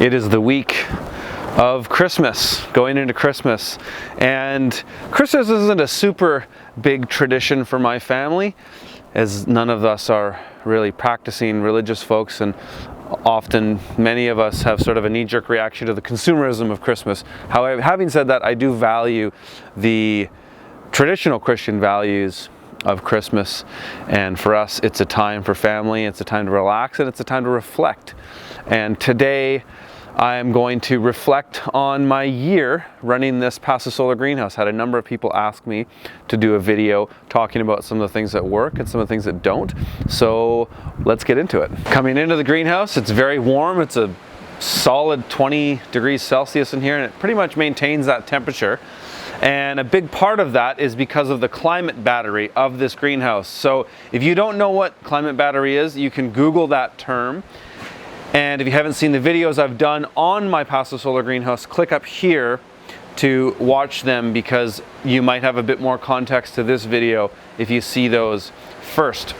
It is the week of Christmas, going into Christmas, and Christmas isn't a super big tradition for my family, as none of us are really practicing religious folks, and often many of us have sort of a knee-jerk reaction to the consumerism of Christmas. However, having said that, I do value the traditional Christian values of Christmas, and for us it's a time for family, it's a time to relax, and it's a time to reflect. And today I am going to reflect on my year running this passive solar greenhouse. Had a number of people ask me to do a video talking about some of the things that work and some of the things that don't. So let's get into it. Coming into the greenhouse, it's very warm. It's a solid 20 degrees Celsius in here, and it pretty much maintains that temperature. And a big part of that is because of the climate battery of this greenhouse. So if you don't know what climate battery is, you can Google that term. And if you haven't seen the videos I've done on my passive solar greenhouse, click up here to watch them, because you might have a bit more context to this video if you see those first.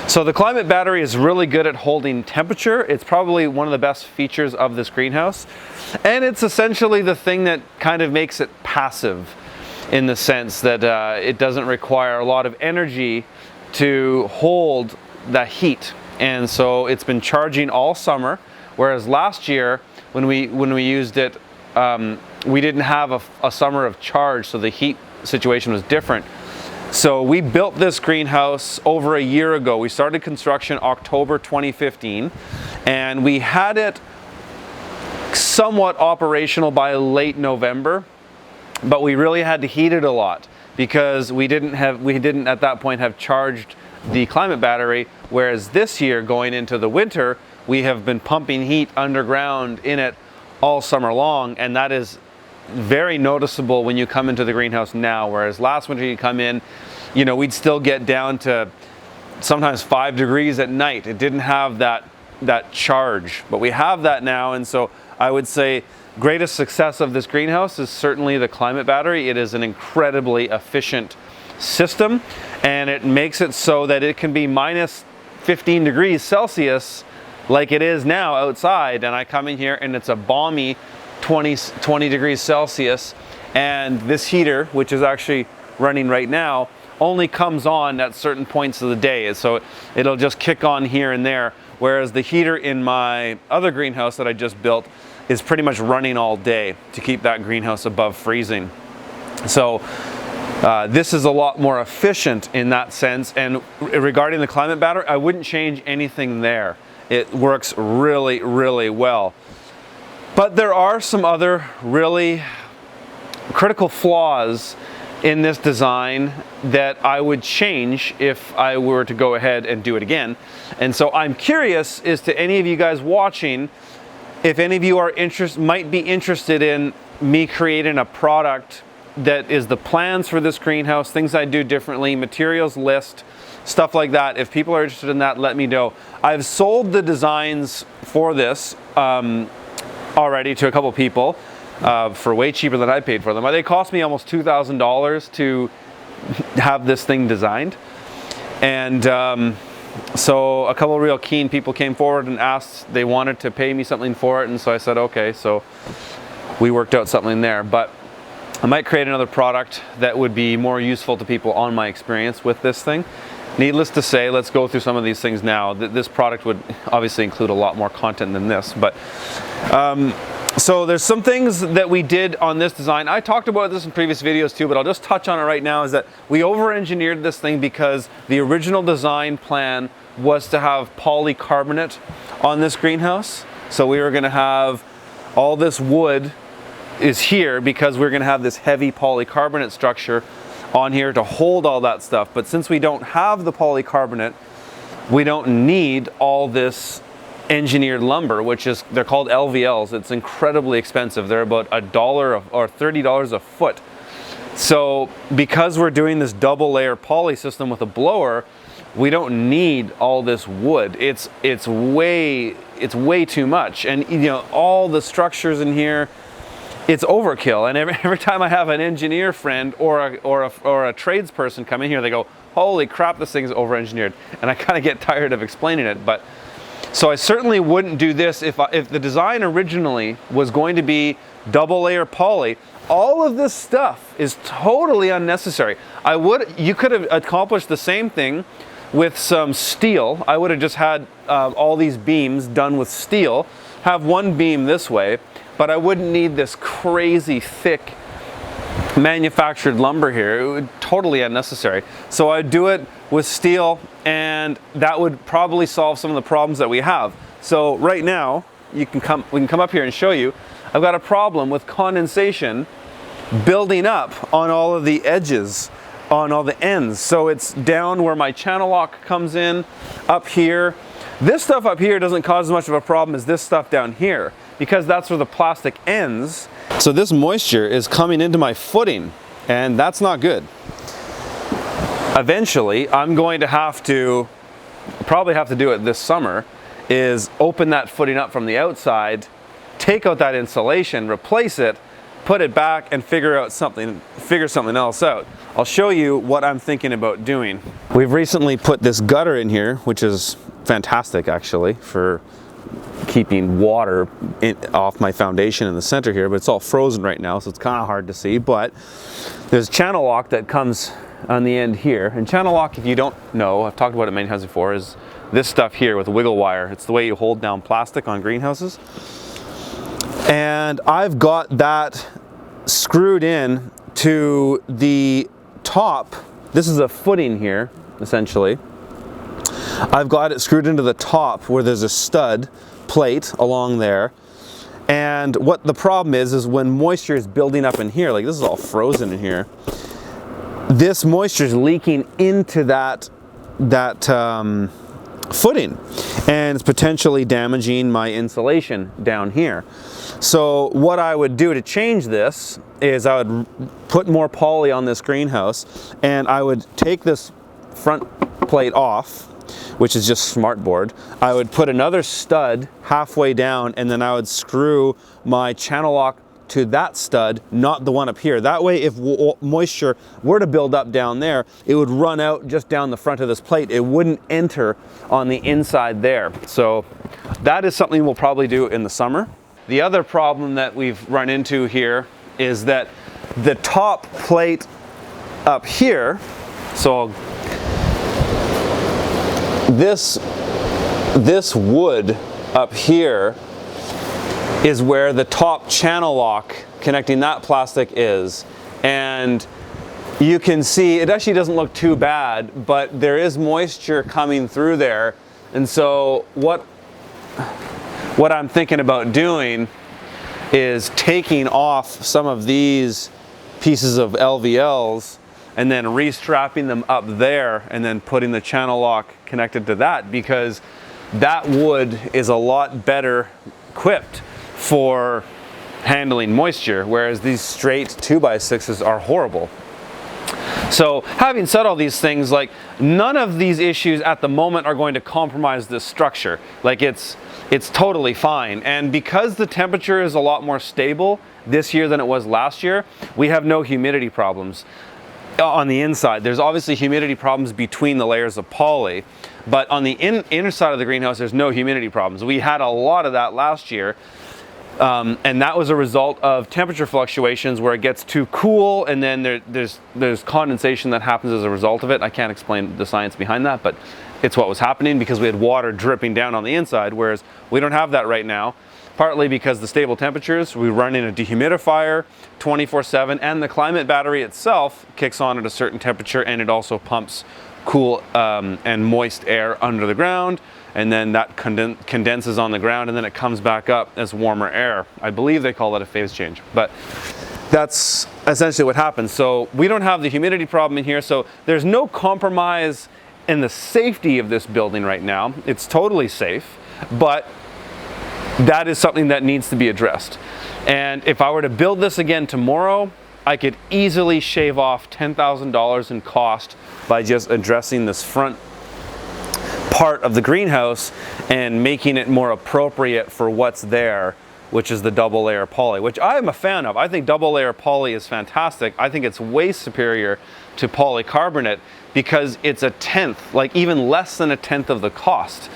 So the climate battery is really good at holding temperature. It's probably one of the best features of this greenhouse. And it's essentially the thing that kind of makes it passive, in the sense that it doesn't require a lot of energy to hold the heat. And so it's been charging all summer, whereas last year when we used it, we didn't have a summer of charge, so the heat situation was different. So we built this greenhouse over a year ago. We started construction October 2015, and we had it somewhat operational by late November, but we really had to heat it a lot because we didn't at that point have charged the climate battery, whereas this year, going into the winter, we have been pumping heat underground in it all summer long, and that is very noticeable when you come into the greenhouse now. Whereas last winter you come in, you know, we'd still get down to sometimes 5 degrees at night. It didn't have that charge, but we have that now. And so I would say greatest success of this greenhouse is certainly the climate battery. It is an incredibly efficient system, and it makes it so that it can be minus 15 degrees Celsius like it is now outside, and I come in here and it's a balmy 20 degrees Celsius, and this heater, which is actually running right now, only comes on at certain points of the day, so it'll just kick on here and there, whereas the heater in my other greenhouse that I just built is pretty much running all day to keep that greenhouse above freezing. So this is a lot more efficient in that sense, and regarding the climate battery, I wouldn't change anything there. It works really, really well. But there are some other really critical flaws in this design that I would change if I were to go ahead and do it again. And so I'm curious as to any of you guys watching, if any of you are might be interested in me creating a product that is the plans for this greenhouse, things I do differently, materials list, stuff like that. If people are interested in that, let me know. I've sold the designs for this already to a couple people for way cheaper than I paid for them. They cost me almost $2,000 to have this thing designed. And so a couple of real keen people came forward and asked, they wanted to pay me something for it, and so I said okay, so we worked out something there. But I might create another product that would be more useful to people on my experience with this thing. Needless to say, let's go through some of these things now. This product would obviously include a lot more content than this, but so there's some things that we did on this design. I talked about this in previous videos too, but I'll just touch on it right now, is that we over-engineered this thing because the original design plan was to have polycarbonate on this greenhouse. So we were gonna have all this wood is here because we're going to have this heavy polycarbonate structure on here to hold all that stuff. But since we don't have the polycarbonate, we don't need all this engineered lumber, which is, they're called LVLs. It's incredibly expensive. They're about $1 or $30 a foot. So because we're doing this double layer poly system with a blower, we don't need all this wood. It's way too much. And you know, all the structures in here, it's overkill. And every time I have an engineer friend or a tradesperson come in here, they go, holy crap, this thing's over-engineered. And I kind of get tired of explaining it. But So I certainly wouldn't do this if the design originally was going to be double layer poly. All of this stuff is totally unnecessary. You could have accomplished the same thing with some steel. I would have just had all these beams done with steel, have one beam this way, but I wouldn't need this crazy thick manufactured lumber here. It would totally unnecessary. So I'd do it with steel, and that would probably solve some of the problems that we have. So right now, we can come up here and show you, I've got a problem with condensation building up on all of the edges, on all the ends. So it's down where my channel lock comes in, up here. This stuff up here doesn't cause as much of a problem as this stuff down here, because that's where the plastic ends. So this moisture is coming into my footing, and that's not good. Eventually, I'm going to probably have to do it this summer, is open that footing up from the outside, take out that insulation, replace it, put it back, and figure something else out. I'll show you what I'm thinking about doing. We've recently put this gutter in here, which is fantastic actually for keeping water off my foundation in the center here, but it's all frozen right now, so it's kind of hard to see. But there's channel lock that comes on the end here, and channel lock, if you don't know, I've talked about it many times before, is this stuff here with wiggle wire. It's the way you hold down plastic on greenhouses. And I've got that screwed in to the top. This is a footing here, essentially. I've got it screwed into the top where there's a stud plate along there. And what the problem is when moisture is building up in here, like this is all frozen in here, this moisture is leaking into that footing, and it's potentially damaging my insulation down here. So what I would do to change this is I would put more poly on this greenhouse, and I would take this front plate off, which is just smartboard. I would put another stud halfway down, and then I would screw my channel lock to that stud, not the one up here. That way, if moisture were to build up down there, it would run out just down the front of this plate. It wouldn't enter on the inside there. So that is something we'll probably do in the summer. The other problem that we've run into here is that the top plate up here, so this wood up here is where the top channel lock connecting that plastic is. And you can see it actually doesn't look too bad, but there is moisture coming through there. And so what I'm thinking about doing is taking off some of these pieces of LVLs and then restrapping them up there and then putting the channel lock connected to that, because that wood is a lot better equipped for handling moisture, whereas these straight 2x6s are horrible. So having said all these things, like none of these issues at the moment are going to compromise this structure. Like it's totally fine. And because the temperature is a lot more stable this year than it was last year, we have no humidity problems on the inside. There's obviously humidity problems between the layers of poly, but on the inner side of the greenhouse, there's no humidity problems. We had a lot of that last year. And that was a result of temperature fluctuations where it gets too cool, and then there's condensation that happens as a result of it. I can't explain the science behind that, but it's what was happening because we had water dripping down on the inside, whereas we don't have that right now, partly because the stable temperatures, we run in a dehumidifier 24/7, and the climate battery itself kicks on at a certain temperature, and it also pumps cool and moist air under the ground, and then that condenses on the ground, and then it comes back up as warmer air. I believe they call that a phase change, but that's essentially what happens. So we don't have the humidity problem in here, so there's no compromise in the safety of this building right now. It's totally safe, but that is something that needs to be addressed. And if I were to build this again tomorrow, I could easily shave off $10,000 in cost by just addressing this front part of the greenhouse and making it more appropriate for what's there, which is the double layer poly, which I am a fan of. I think double layer poly is fantastic. I think it's way superior to polycarbonate because it's a tenth, like even less than a tenth of the cost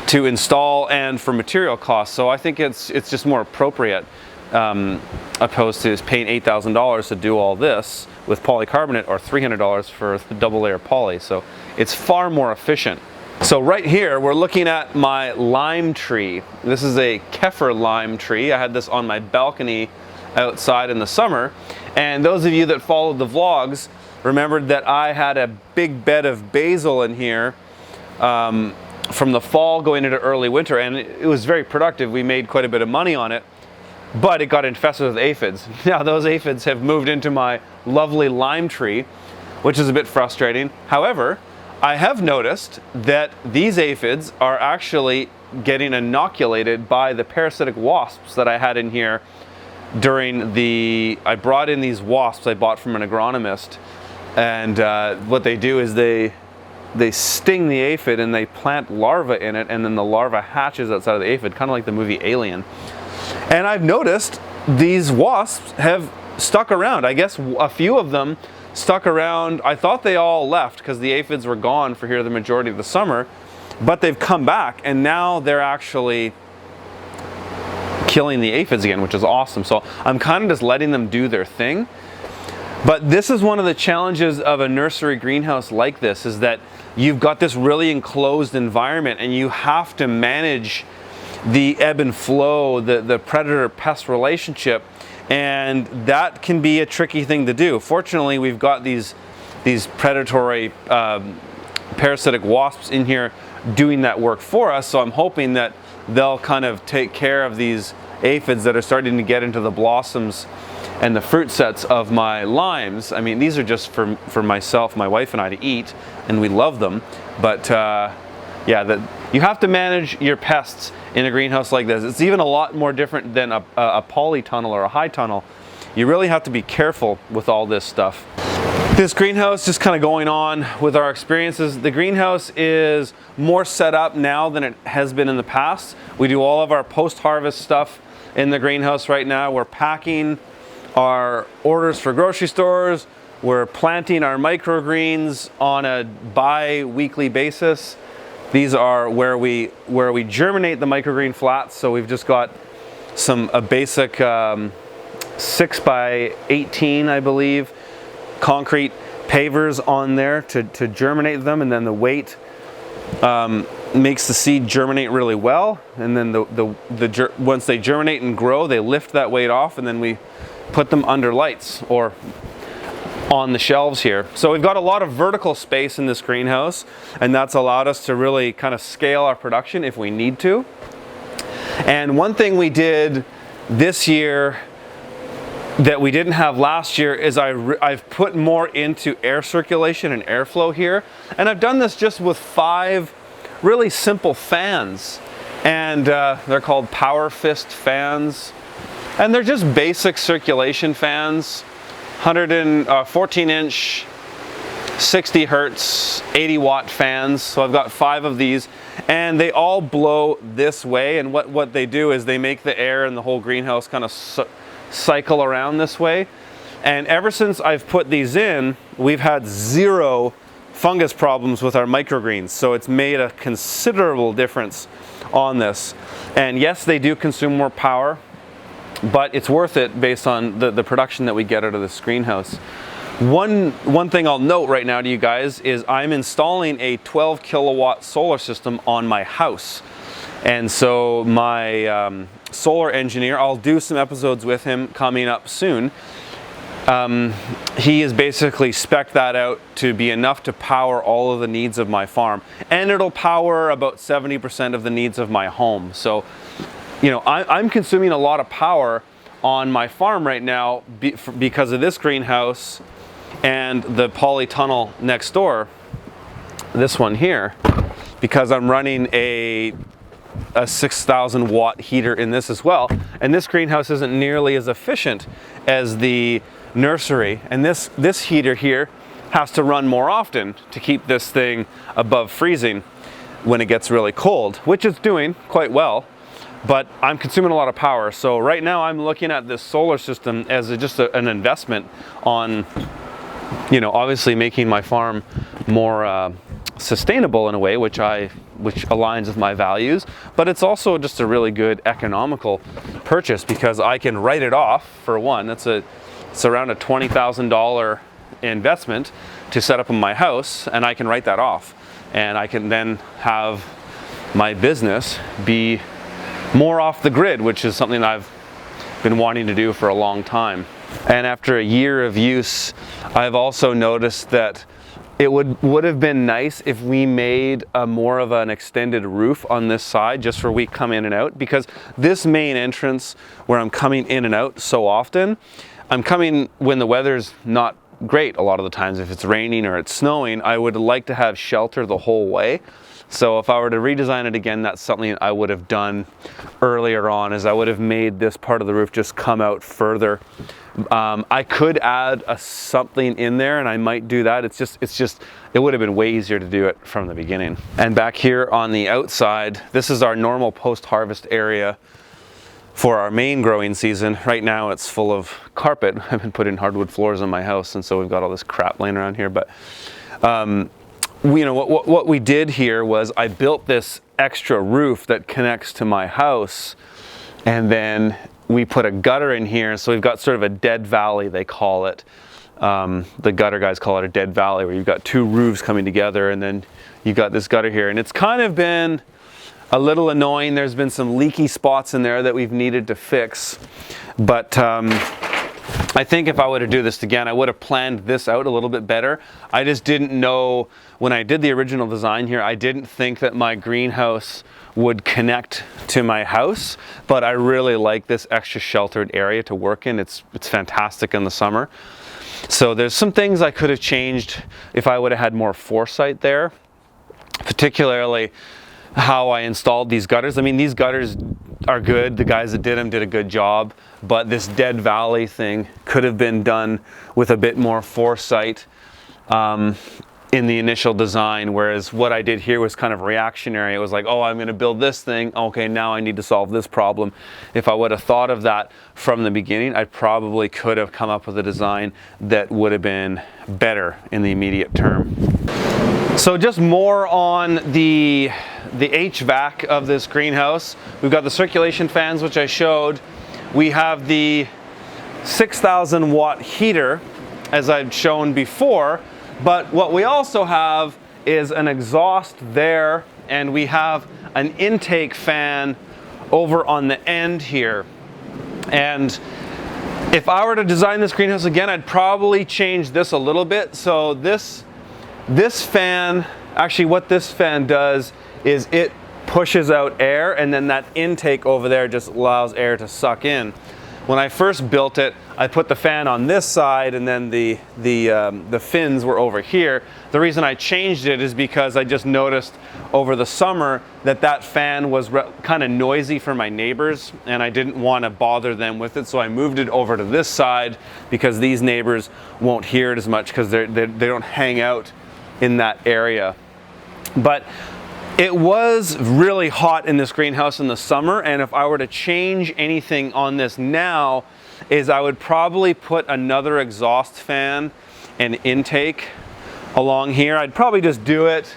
to install and for material costs. So I think it's just more appropriate, opposed to paying $8,000 to do all this with polycarbonate, or $300 for the double layer poly. So it's far more efficient. So right here, we're looking at my lime tree. This is a Kefir lime tree. I had this on my balcony outside in the summer. And those of you that followed the vlogs remembered that I had a big bed of basil in here from the fall going into early winter, and it was very productive. We made quite a bit of money on it, but it got infested with aphids. Now those aphids have moved into my lovely lime tree, which is a bit frustrating. However, I have noticed that these aphids are actually getting inoculated by the parasitic wasps that I had in here during I brought in these wasps I bought from an agronomist, and what they do is they sting the aphid and they plant larvae in it, and then the larva hatches outside of the aphid, kind of like the movie Alien. And I've noticed these wasps have stuck around. I guess a few of them stuck around. I thought they all left because the aphids were gone for here the majority of the summer, but they've come back, and now they're actually killing the aphids again, which is awesome. So I'm kind of just letting them do their thing. But this is one of the challenges of a nursery greenhouse like this, is that you've got this really enclosed environment, and you have to manage the ebb and flow, the predator-pest relationship, and that can be a tricky thing to do. Fortunately, we've got these predatory parasitic wasps in here doing that work for us, so I'm hoping that they'll kind of take care of these aphids that are starting to get into the blossoms and the fruit sets of my limes. I mean, these are just for myself, my wife and I to eat, and we love them. But yeah, you have to manage your pests in a greenhouse like this. It's even a lot more different than a poly tunnel or a high tunnel. You really have to be careful with all this stuff. This greenhouse, just kind of going on with our experiences, the greenhouse is more set up now than it has been in the past. We do all of our post-harvest stuff in the greenhouse right now. We're packing our orders for grocery stores. We're planting our microgreens on a bi-weekly basis. These are where we germinate the microgreen flats. So we've just got a basic 6 by 18, I believe, concrete pavers on there to germinate them, and then the weight makes the seed germinate really well, and then once they germinate and grow, they lift that weight off, and then we put them under lights or on the shelves here. So we've got a lot of vertical space in this greenhouse, and that's allowed us to really kind of scale our production if we need to. And one thing we did this year that we didn't have last year is I've put more into air circulation and airflow here, and I've done this just with 5 really simple fans, and they're called Power Fist fans, and they're just basic circulation fans, 14-inch, 60 hertz, 80-watt fans. So I've got 5 of these, and they all blow this way, and what they do is they make the air in the whole greenhouse kind of cycle around this way. And ever since I've put these in, we've had 0 fungus problems with our microgreens. So it's made a considerable difference on this. And yes, they do consume more power, but it's worth it based on the production that we get out of this greenhouse. One thing I'll note right now to you guys is I'm installing a 12 kilowatt solar system on my house. And so my solar engineer, I'll do some episodes with him coming up soon. He has basically spec'd that out to be enough to power all of the needs of my farm. And it'll power about 70% of the needs of my home. So, you know, I'm consuming a lot of power on my farm right now because of this greenhouse and the poly tunnel next door, this one here, because I'm running a 6,000 watt heater in this as well. And this greenhouse isn't nearly as efficient as the nursery. And this heater here has to run more often to keep this thing above freezing when it gets really cold, which it's doing quite well. But I'm consuming a lot of power. So right now I'm looking at this solar system as just an investment on, you know, obviously making my farm more sustainable in a way, which I which aligns with my values, but it's also just a really good economical purchase because I can write it off. For one, it's around a $20,000 investment to set up in my house, and I can write that off, and I can then have my business be more off the grid, which is something I've been wanting to do for a long time. And after a year of use, I've also noticed that it would have been nice if we made a more of an extended roof on this side, just for we come in and out, because this main entrance where I'm coming in and out so often, I'm coming when the weather's not great. A lot of the times, if it's raining or it's snowing, I would like to have shelter the whole way. So if I were to redesign it again, that's something I would have done earlier on, is I would have made this part of the roof just come out further. I could add something in there, and I might do that. It would have been way easier to do it from the beginning. And back here on the outside, this is our normal post-harvest area for our main growing season. Right now it's full of carpet. I've been putting hardwood floors in my house, and so we've got all this crap laying around here. But you know, what we did here was I built this extra roof that connects to my house, and then we put a gutter in here. So we've got sort of a dead valley, they call it. The gutter guys call it a dead valley, where you've got two roofs coming together, and then you've got this gutter here. And it's kind of been a little annoying. There's been some leaky spots in there that we've needed to fix. But I think if I were to do this again, I would have planned this out a little bit better. I just didn't know, when I did the original design here, I didn't think that my greenhouse would connect to my house, but I really like this extra sheltered area to work in. It's fantastic in the summer. So there's some things I could have changed if I would have had more foresight there, particularly how I installed these gutters. I mean, these gutters are good. The guys that did them did a good job, but this dead valley thing could have been done with a bit more foresight in the initial design, whereas what I did here was kind of reactionary. It was like, oh, I'm going to build this thing. Okay, now I need to solve this problem. If I would have thought of that from the beginning, I probably could have come up with a design that would have been better in the immediate term. So just more on the HVAC of this greenhouse. We've got the circulation fans, which I showed. We have the 6,000 watt heater, as I've shown before, but what we also have is an exhaust there, and we have an intake fan over on the end here. And if I were to design this greenhouse again, I'd probably change this a little bit. So this fan, actually what this fan does is it pushes out air, and then that intake over there just allows air to suck in. When I first built it, I put the fan on this side, and then the fins were over here. The reason I changed it is because I just noticed over the summer that fan was kind of noisy for my neighbors, and I didn't want to bother them with it, so I moved it over to this side because these neighbors won't hear it as much because they don't hang out in that area. But it was really hot in this greenhouse in the summer, and if I were to change anything on this now, is I would probably put another exhaust fan and intake along here. I'd probably just do it.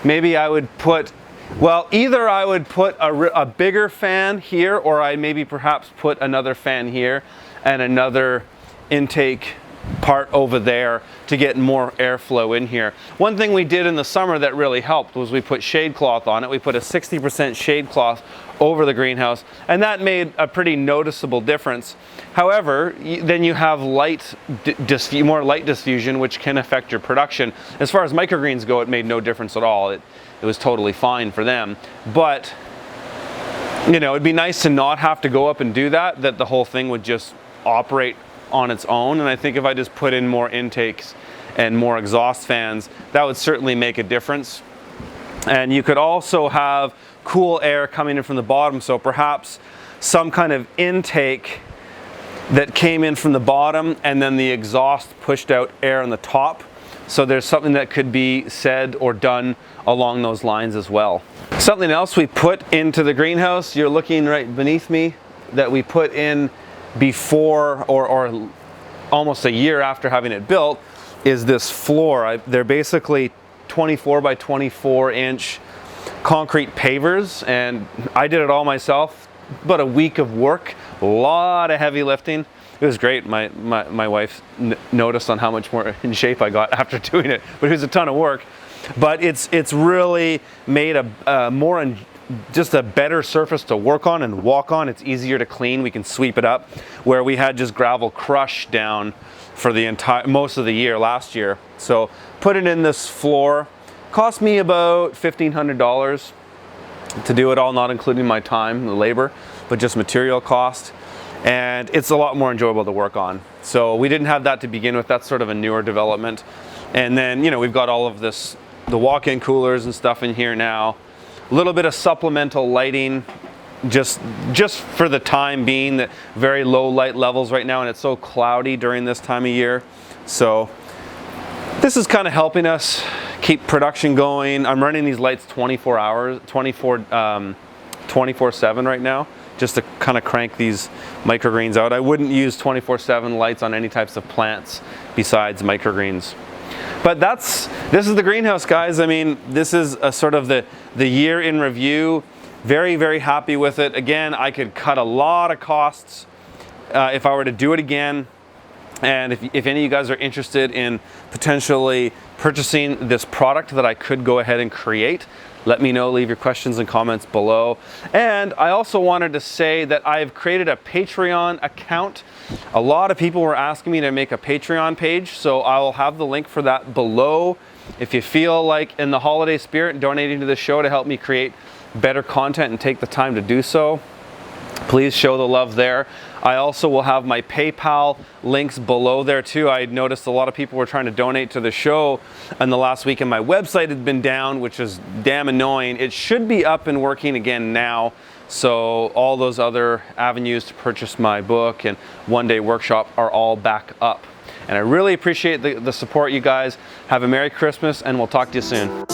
Maybe I would put, well, either I would put a bigger fan here, or I maybe perhaps put another fan here and another intake part over there to get more airflow in here. One thing we did in the summer that really helped was we put shade cloth on it. We put a 60% shade cloth over the greenhouse, and that made a pretty noticeable difference. However, then you have more light diffusion, which can affect your production. As far as microgreens go, it made no difference at all. It was totally fine for them. But you know, it'd be nice to not have to go up and do that the whole thing would just operate on its own. And I think if I just put in more intakes and more exhaust fans, that would certainly make a difference. And you could also have cool air coming in from the bottom, so perhaps some kind of intake that came in from the bottom, and then the exhaust pushed out air on the top. So there's something that could be said or done along those lines as well. Something else we put into the greenhouse, you're looking right beneath me, that we put in before or almost a year after having it built, is this floor. They're basically 24 by 24 inch concrete pavers, and I did it all myself. About a week of work, a lot of heavy lifting. It was great. My wife noticed on how much more in shape I got after doing it, but it was a ton of work. But it's really made just a better surface to work on and walk on. It's easier to clean. We can sweep it up, where we had just gravel crush down for the most of the year last year. So put it in this floor. Cost me about $1,500 to do it all, not including my time, the labor, but just material cost. And it's a lot more enjoyable to work on. So we didn't have that to begin with. That's sort of a newer development. And then, you know, we've got all of this, the walk-in coolers and stuff in here now. A little bit of supplemental lighting, just for the time being, that very low light levels right now, and it's so cloudy during this time of year. So this is kind of helping us keep production going. I'm running these lights 24/7 right now, just to kind of crank these microgreens out. I wouldn't use 24/7 lights on any types of plants besides microgreens. But this is the greenhouse, guys. I mean, this is a sort of the year in review. Very, very happy with it. Again, I could cut a lot of costs if I were to do it again. And if any of you guys are interested in potentially purchasing this product that I could go ahead and create, let me know. Leave your questions and comments below. And I also wanted to say that I've created a Patreon account. A lot of people were asking me to make a Patreon page, so I'll have the link for that below. If you feel like in the holiday spirit donating to the show to help me create better content and take the time to do so, please show the love there. I also will have my PayPal links below there too. I noticed a lot of people were trying to donate to the show in the last week, and my website had been down, which is damn annoying. It should be up and working again now. So all those other avenues to purchase my book and one-day workshop are all back up. And I really appreciate the support, you guys. Have a Merry Christmas, and we'll talk to you soon.